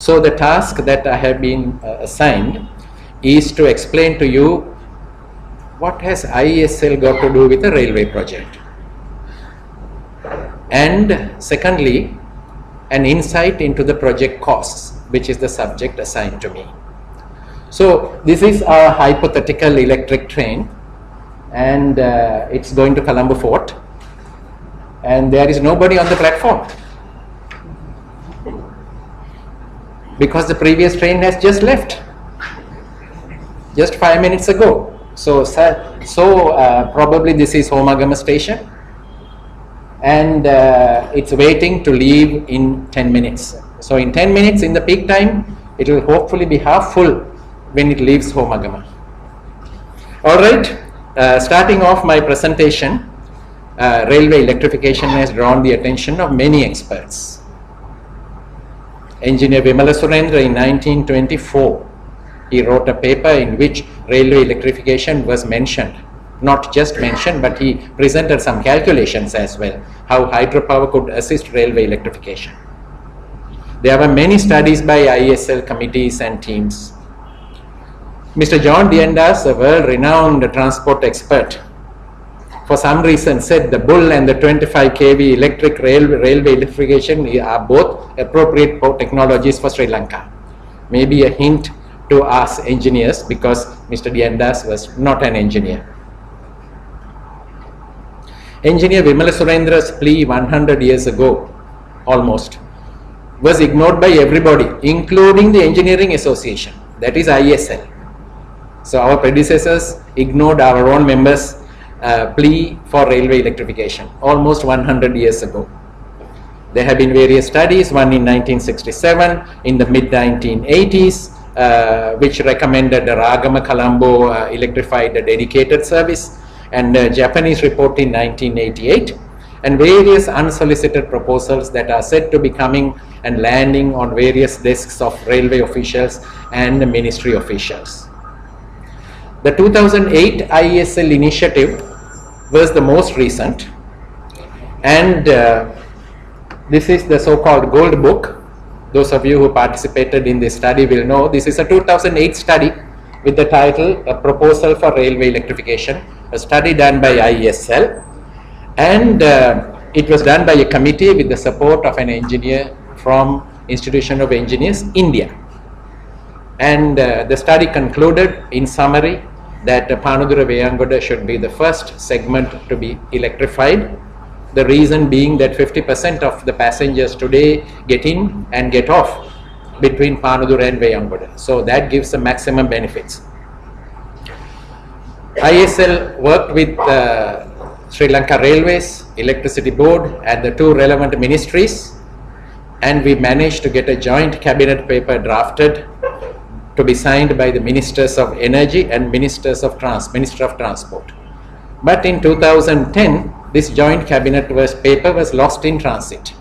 So the task that I have been assigned is to explain to you what has IESL got to do with a railway project. And secondly, an insight into the project costs, which is the subject assigned to me. So this is a hypothetical electric train, and it's going to Colombo Fort, and there is nobody on the platform because the previous train has just left just 5 minutes ago. So probably this is Homagama station, and it's waiting to leave in 10 minutes. So in 10 minutes in the peak time, it will hopefully be half full when it leaves Homagama. All right, starting off my presentation, railway electrification has drawn the attention of many experts. Engineer Vimala Surendra in 1924, he wrote a paper in which railway electrification was mentioned. Not just mentioned, but he presented some calculations as well, how hydropower could assist railway electrification. There were many studies by IESL committees and teams. Mr. John Diendas, a world-renowned transport expert, for some reason said the Bull and the 25 kV electric railway electrification are both appropriate technologies for Sri Lanka. Maybe a hint to us engineers, because Mr. Diendas was not an engineer. Engineer Vimala Surendra's plea 100 years ago, almost, was ignored by everybody, including the Engineering Association, that is IESL. So our predecessors ignored our own members' plea for railway electrification almost 100 years ago. There have been various studies, one in 1967, in the mid-1980s, which recommended the Ragama Colombo electrified dedicated service, and a Japanese report in 1988, and various unsolicited proposals that are said to be coming and landing on various desks of railway officials and ministry officials. The 2008 IESL initiative was the most recent, and this is the so-called Gold Book. Those of you who participated in this study will know this is a 2008 study with the title A Proposal for Railway Electrification, a study done by IESL, and it was done by a committee with the support of an engineer from Institution of Engineers, India. And the study concluded in summary that Panudura Veyangoda should be the first segment to be electrified. The reason being that 50% of the passengers today get in and get off between Panudura and Veyangoda. So that gives the maximum benefits. IESL worked with Sri Lanka Railways, Electricity Board, and the two relevant ministries, and we managed to get a joint cabinet paper drafted to be signed by the Ministers of Energy and Minister of Transport. But in 2010, this joint cabinet paper was lost in transit.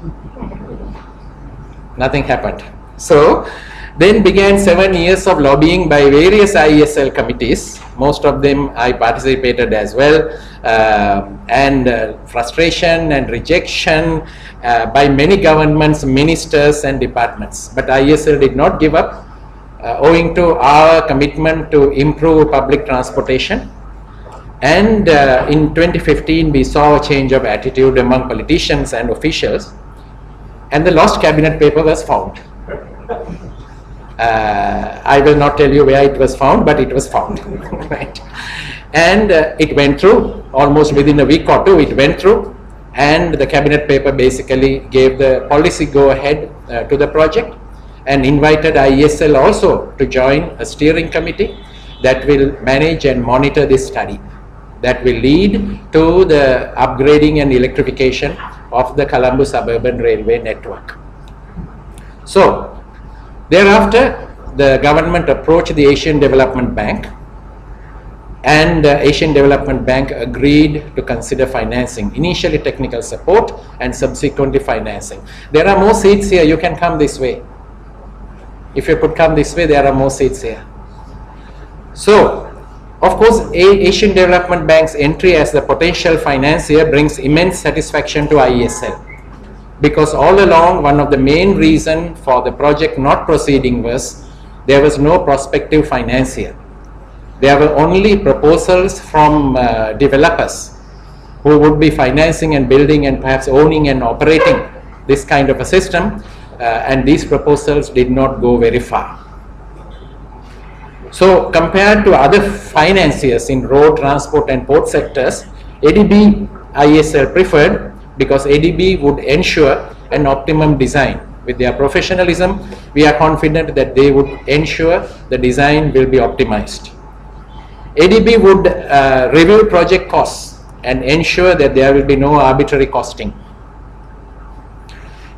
Nothing happened. So then began 7 years of lobbying by various IESL committees. Most of them I participated as well, and frustration and rejection by many governments, ministers and departments. But IESL did not give up. Owing to our commitment to improve public transportation, and in 2015 we saw a change of attitude among politicians and officials, and the lost cabinet paper was found. I will not tell you where it was found, but it was found. Right? And it went through almost within a week or two. It went through, and the cabinet paper basically gave the policy go ahead to the project, and invited IESL also to join a steering committee that will manage and monitor this study, that will lead to the upgrading and electrification of the Colombo Suburban Railway network. So thereafter, the government approached the Asian Development Bank, and Asian Development Bank agreed to consider financing, initially technical support and subsequently financing. There are more seats here, you can come this way. If you could come this way, there are more seats here. So, of course, Asian Development Bank's entry as the potential financier brings immense satisfaction to IESL, because all along one of the main reasons for the project not proceeding was there was no prospective financier. There were only proposals from developers who would be financing and building and perhaps owning and operating this kind of a system, and these proposals did not go very far. So compared to other financiers in road, transport and port sectors, ADB ISL preferred, because ADB would ensure an optimum design. With their professionalism, we are confident that they would ensure the design will be optimized. ADB would review project costs and ensure that there will be no arbitrary costing.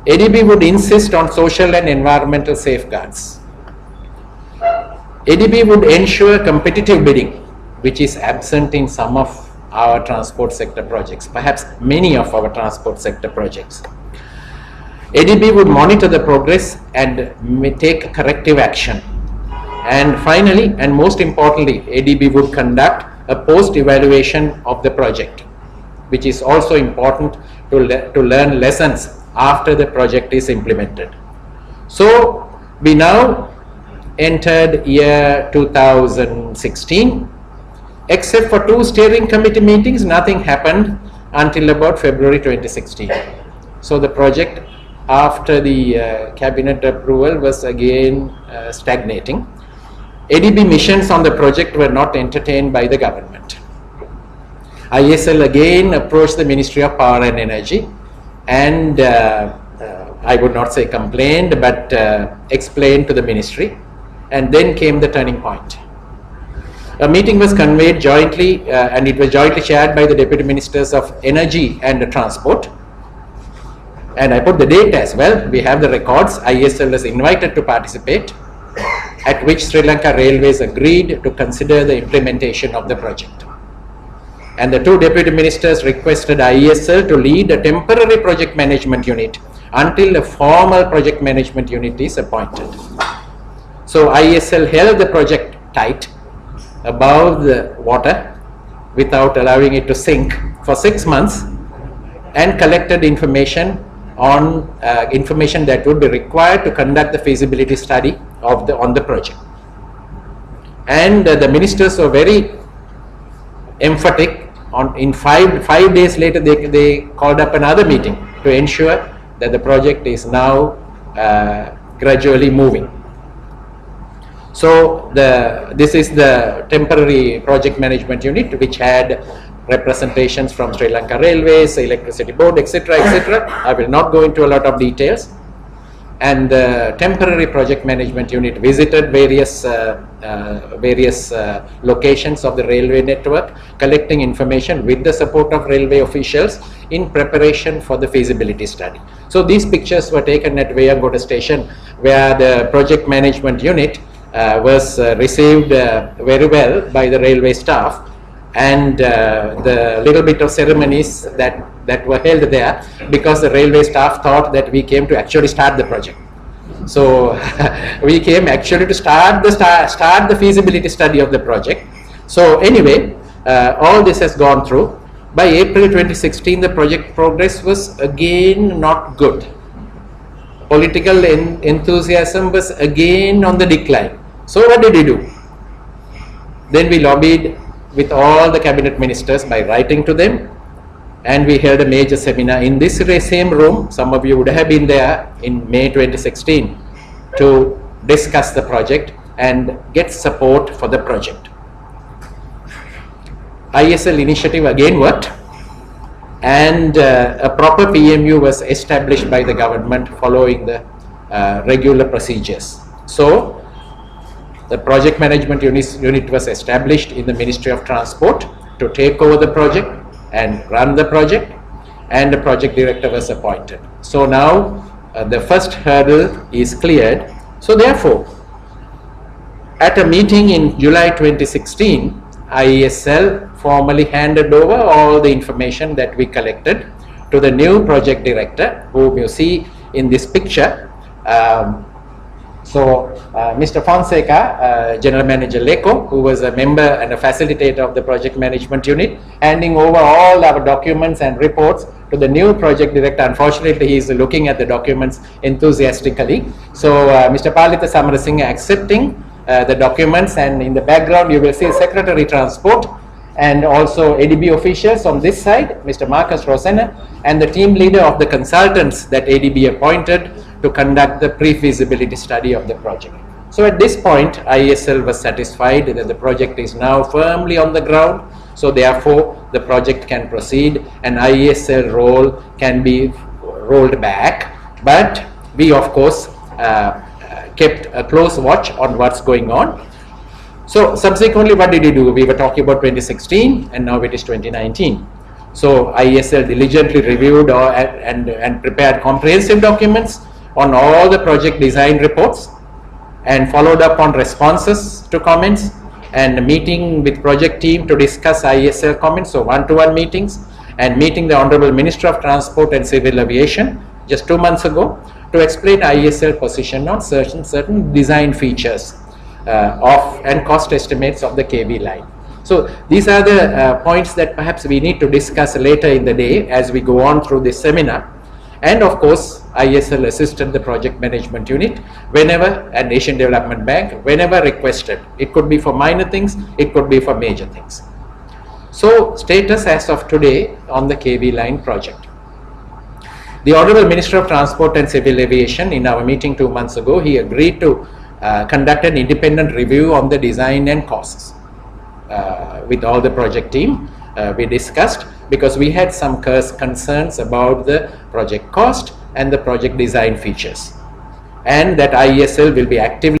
ADB would insist on social and environmental safeguards. ADB would ensure competitive bidding, which is absent in some of our transport sector projects, perhaps many of our transport sector projects. ADB would monitor the progress and may take corrective action. And finally, and most importantly, ADB would conduct a post-evaluation of the project, which is also important to learn lessons after the project is implemented. So we now entered year 2016. Except for 2 steering committee meetings, nothing happened until about February 2016. So the project, after the cabinet approval, was again stagnating. ADB missions on the project were not entertained by the government. ISL again approached the Ministry of Power and Energy and I would not say complained, but explained to the ministry, and then came the turning point. A meeting was convened jointly and it was jointly chaired by the Deputy Ministers of Energy and Transport. And I put the date as well. We have the records. ISL was invited to participate, at which Sri Lanka Railways agreed to consider the implementation of the project. And the 2 Deputy Ministers requested ISL to lead a temporary project management unit until a formal project management unit is appointed. So ISL held the project tight above the water without allowing it to sink for 6 months and collected information on information that would be required to conduct the feasibility study of on the project. And the ministers were very emphatic. In 5 days later, they called up another meeting to ensure that the project is now gradually moving. So this is the temporary project management unit, which had representations from Sri Lanka Railways, Electricity Board, etc., etc. I will not go into a lot of details. And the temporary project management unit visited various locations of the railway network, collecting information with the support of railway officials in preparation for the feasibility study. So these pictures were taken at Vayangota station, where the project management unit was received very well by the railway staff, and the little bit of ceremonies that were held there, because the railway staff thought that we came to actually start the project. So we came actually to start the feasibility study of the project. So anyway, all this has gone through. By April 2016, the project progress was again not good. Political enthusiasm was again on the decline. So what did we do? Then we lobbied with all the cabinet ministers by writing to them, and we held a major seminar in this same room. Some of you would have been there in May 2016 to discuss the project and get support for the project. ISL initiative again worked, and a proper PMU was established by the government following the regular procedures. So the project management unit was established in the Ministry of Transport to take over the project and run the project, and the project director was appointed. So now the first hurdle is cleared. So therefore, at a meeting in July 2016, ISL formally handed over all the information that we collected to the new project director, whom you see in this picture. So, Mr. Fonseca, General Manager LECO, who was a member and a facilitator of the project management unit, handing over all our documents and reports to the new project director. Unfortunately, he is looking at the documents enthusiastically. So, Mr. Palitha Samarasinghe accepting the documents, and in the background you will see Secretary Transport and also ADB officials on this side, Mr. Marcus Rosanna, and the team leader of the consultants that ADB appointed to conduct the pre-feasibility study of the project. So at this point, IESL was satisfied that the project is now firmly on the ground. So therefore, the project can proceed and IESL role can be rolled back. But we, of course, kept a close watch on what's going on. So subsequently, what did we do? We were talking about 2016 and now it is 2019. So IESL diligently reviewed and prepared comprehensive documents on all the project design reports and followed up on responses to comments and meeting with project team to discuss IESL comments. So one-to-one meetings and meeting the Honorable Minister of Transport and Civil Aviation just 2 months ago to explain IESL position on certain design features of and cost estimates of the KV line. So these are the points that perhaps we need to discuss later in the day as we go on through this seminar. And of course, IESL assisted the project management unit whenever, and Asian Development Bank, whenever requested. It could be for minor things, it could be for major things. So status as of today on the KV line project. The Honorable Minister of Transport and Civil Aviation, in our meeting 2 months ago, he agreed to conduct an independent review on the design and costs with all the project team. We discussed, because we had some concerns about the project cost and the project design features, and that IESL will be actively